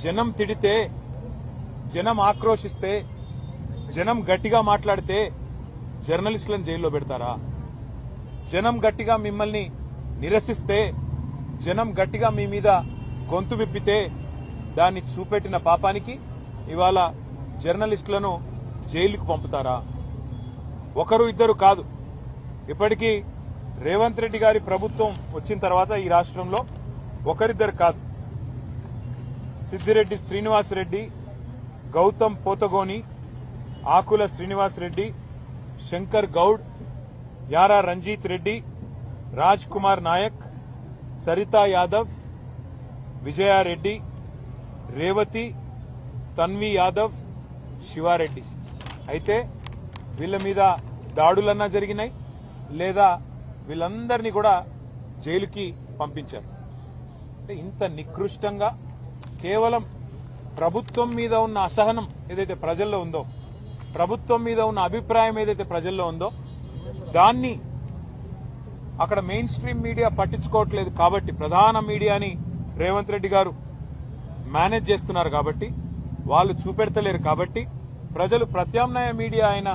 జనం తిడితే, జనం ఆక్రోశిస్తే, జనం గట్టిగా మాట్లాడితే జర్నలిస్టులను జైల్లో పెడతారా? జనం గట్టిగా మిమ్మల్ని నిరసిస్తే, జనం గట్టిగా మీ మీద గొంతు విప్పితే దాన్ని చూపెట్టిన పాపానికి ఇవాళ జర్నలిస్టులను జైలుకు పంపుతారా? ఒకరు ఇద్దరు కాదు, ఇప్పటికీ రేవంత్ రెడ్డి గారి ప్రభుత్వం వచ్చిన తర్వాత ఈ రాష్ట్రంలో ఒకరిద్దరు కాదు, సిద్దిరెడ్డి శ్రీనివాసరెడ్డి, గౌతమ్ పోతగోని, ఆకుల శ్రీనివాసరెడ్డి, శంకర్ గౌడ్, యారా రంజిత్ రెడ్డి, రాజ్ కుమార్ నాయక్, సరితా యాదవ్, విజయారెడ్డి, రేవతి, తన్వి యాదవ్, శివారెడ్డి. అయితే వీళ్ల మీద దాడులన్నా జరిగినాయి, లేదా వీళ్ళందరినీ కూడా జైలుకి పంపించారు. అంటే ఇంత నికృష్టంగా కేవలం ప్రభుత్వం మీద ఉన్న అసహనం ఏదైతే ప్రజల్లో ఉందో, ప్రభుత్వం మీద ఉన్న అభిప్రాయం ఏదైతే ప్రజల్లో ఉందో, దాన్ని అక్కడ మెయిన్ స్ట్రీమ్ మీడియా పట్టించుకోవట్లేదు కాబట్టి, ప్రధాన మీడియాని రేవంత్ రెడ్డి గారు మేనేజ్ చేస్తున్నారు కాబట్టి, వాళ్ళు చూపెడతలేరు కాబట్టి, ప్రజలు ప్రత్యామ్నాయ మీడియా అయిన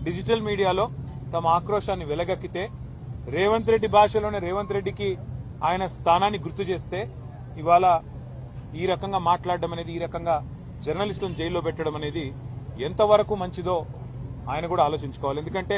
డిజిటల్ మీడియాలో తమ ఆక్రోశాన్ని వెలగక్కితే, రేవంత్ రెడ్డి భాషలోనే రేవంత్ రెడ్డికి ఆయన స్థానాన్ని గుర్తు చేస్తే, ఇవాళ ఈ రకంగా మాట్లాడడం అనేది, ఈ రకంగా జర్నలిస్టులను జైల్లో పెట్టడం అనేది ఎంతవరకు మంచిదో ఆయన కూడా ఆలోచించుకోవాలి. ఎందుకంటే